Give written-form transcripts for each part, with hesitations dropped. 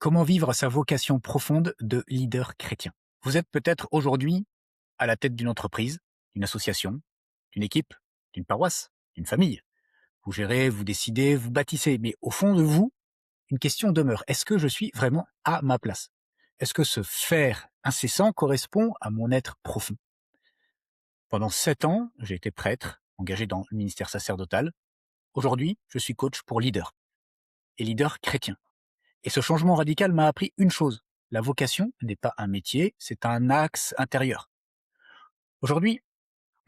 Comment vivre sa vocation profonde de leader chrétien? Vous êtes peut-être aujourd'hui à la tête d'une entreprise, d'une association, d'une équipe, d'une paroisse, d'une famille. Vous gérez, vous décidez, vous bâtissez, mais au fond de vous, une question demeure. Est-ce que je suis vraiment à ma place? Est-ce que ce faire incessant correspond à mon être profond? Pendant 7 ans, j'ai été prêtre, engagé dans le ministère sacerdotal. Aujourd'hui, je suis coach pour leader, et leader chrétien. Et ce changement radical m'a appris une chose: la vocation n'est pas un métier, c'est un axe intérieur. Aujourd'hui,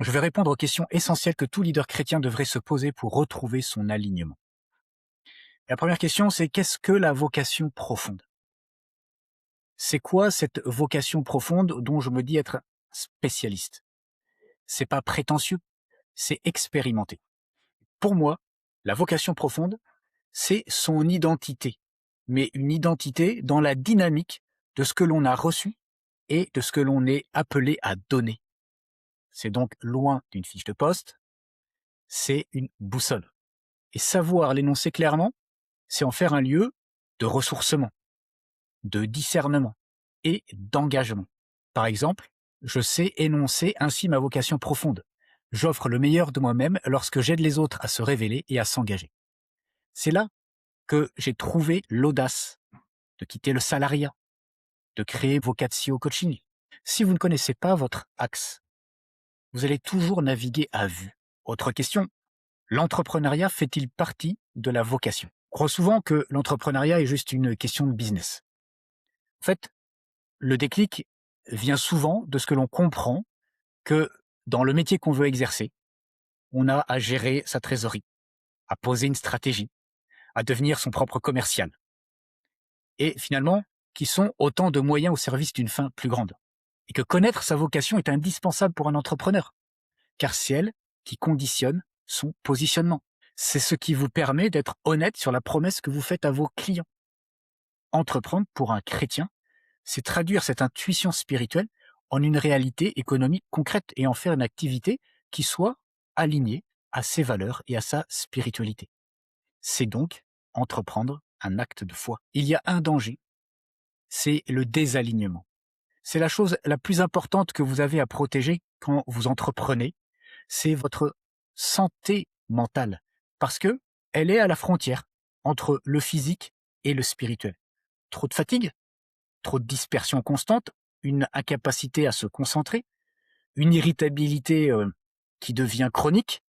je vais répondre aux questions essentielles que tout leader chrétien devrait se poser pour retrouver son alignement. La première question, c'est: qu'est-ce que la vocation profonde? C'est quoi cette vocation profonde dont je me dis être spécialiste? C'est pas prétentieux, c'est expérimenté. Pour moi, la vocation profonde, c'est son identité, mais une identité dans la dynamique de ce que l'on a reçu et de ce que l'on est appelé à donner. C'est donc loin d'une fiche de poste, c'est une boussole. Et savoir l'énoncer clairement, c'est en faire un lieu de ressourcement, de discernement et d'engagement. Par exemple, je sais énoncer ainsi ma vocation profonde. J'offre le meilleur de moi-même lorsque j'aide les autres à se révéler et à s'engager. C'est là que j'ai trouvé l'audace de quitter le salariat, de créer Vocatio Coaching. Si vous ne connaissez pas votre axe, vous allez toujours naviguer à vue. Autre question: l'entrepreneuriat fait-il partie de la vocation? On croit souvent que l'entrepreneuriat est juste une question de business. En fait, le déclic vient souvent de ce que l'on comprend que dans le métier qu'on veut exercer, on a à gérer sa trésorerie, à poser une stratégie, à devenir son propre commercial. Et finalement, qui sont autant de moyens au service d'une fin plus grande. Et que connaître sa vocation est indispensable pour un entrepreneur, car c'est elle qui conditionne son positionnement. C'est ce qui vous permet d'être honnête sur la promesse que vous faites à vos clients. Entreprendre pour un chrétien, c'est traduire cette intuition spirituelle en une réalité économique concrète et en faire une activité qui soit alignée à ses valeurs et à sa spiritualité. C'est donc entreprendre un acte de foi. Il y a un danger, c'est le désalignement. C'est la chose la plus importante que vous avez à protéger quand vous entreprenez, c'est votre santé mentale, parce que elle est à la frontière entre le physique et le spirituel. Trop de fatigue, trop de dispersion constante, une incapacité à se concentrer, une irritabilité qui devient chronique,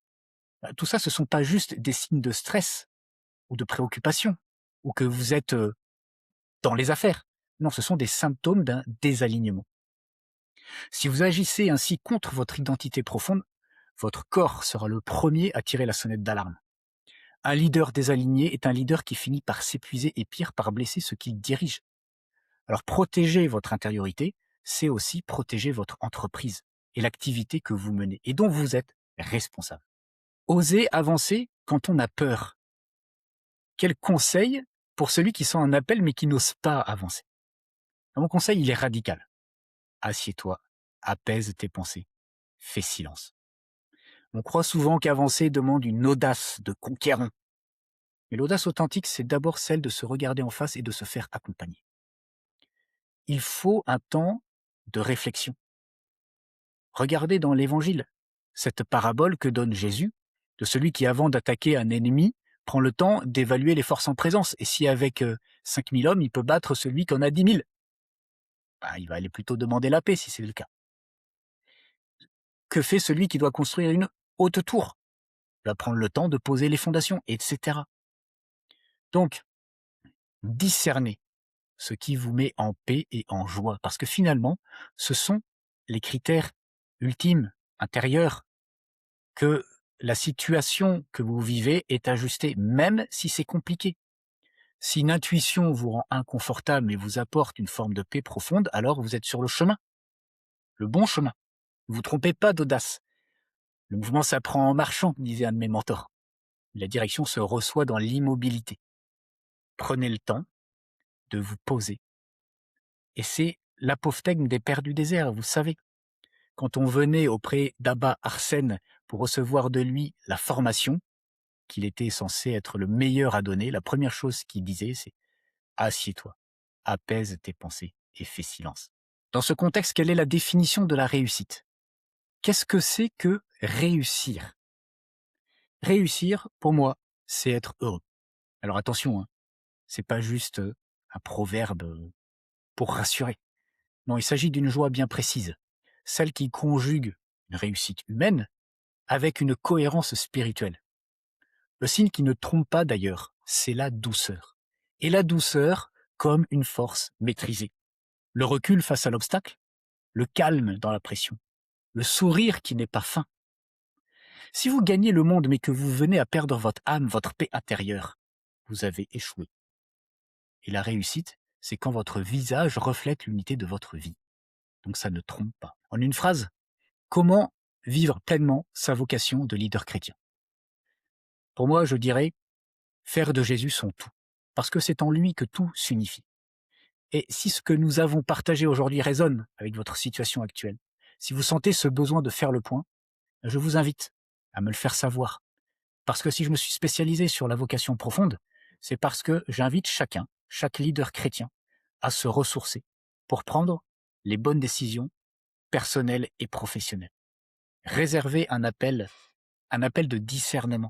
tout ça, ce ne sont pas juste des signes de stress ou de préoccupation, ou que vous êtes dans les affaires. Non, ce sont des symptômes d'un désalignement. Si vous agissez ainsi contre votre identité profonde, votre corps sera le premier à tirer la sonnette d'alarme. Un leader désaligné est un leader qui finit par s'épuiser et pire par blesser ceux qu'il dirige. Alors protéger votre intériorité, c'est aussi protéger votre entreprise et l'activité que vous menez et dont vous êtes responsable. Oser avancer quand on a peur. Quel conseil pour celui qui sent un appel mais qui n'ose pas avancer? Mon conseil, il est radical. Assieds-toi, apaise tes pensées, fais silence. On croit souvent qu'avancer demande une audace de conquérant. Mais l'audace authentique, c'est d'abord celle de se regarder en face et de se faire accompagner. Il faut un temps de réflexion. Regardez dans l'Évangile cette parabole que donne Jésus de celui qui, avant d'attaquer un ennemi, prend le temps d'évaluer les forces en présence. Et si avec 5000 hommes, il peut battre celui qui en a 10 000, il va aller plutôt demander la paix si c'est le cas. Que fait celui qui doit construire une haute tour? Il va prendre le temps de poser les fondations, etc. Donc, discernez ce qui vous met en paix et en joie, parce que finalement, ce sont les critères ultimes, intérieurs, que la situation que vous vivez est ajustée, même si c'est compliqué. Si une intuition vous rend inconfortable et vous apporte une forme de paix profonde, alors vous êtes sur le chemin, le bon chemin. Ne vous trompez pas d'audace. Le mouvement s'apprend en marchant, disait un de mes mentors. La direction se reçoit dans l'immobilité. Prenez le temps de vous poser. Et c'est l'apophthegme des pères du désert, vous savez. Quand on venait auprès d'Abba Arsène pour recevoir de lui la formation, qu'il était censé être le meilleur à donner, la première chose qu'il disait, c'est « assieds-toi, apaise tes pensées et fais silence. Dans ce contexte, quelle est la définition de la réussite? Qu'est-ce que c'est que réussir? Réussir, pour moi, c'est être heureux. Alors attention, hein, c'est pas juste un proverbe pour rassurer. Non, il s'agit d'une joie bien précise, celle qui conjugue une réussite humaine avec une cohérence spirituelle. Le signe qui ne trompe pas d'ailleurs, c'est la douceur. Et la douceur comme une force maîtrisée. Le recul face à l'obstacle, le calme dans la pression, le sourire qui n'est pas fin. Si vous gagnez le monde mais que vous venez à perdre votre âme, votre paix intérieure, vous avez échoué. Et la réussite, c'est quand votre visage reflète l'unité de votre vie. Donc ça ne trompe pas. En une phrase, comment vivre pleinement sa vocation de leader chrétien? Pour moi, je dirais faire de Jésus son tout, parce que c'est en lui que tout s'unifie. Et si ce que nous avons partagé aujourd'hui résonne avec votre situation actuelle, si vous sentez ce besoin de faire le point, je vous invite à me le faire savoir. Parce que si je me suis spécialisé sur la vocation profonde, c'est parce que j'invite chacun, chaque leader chrétien, à se ressourcer pour prendre les bonnes décisions personnelles et professionnelles. Réserver un appel de discernement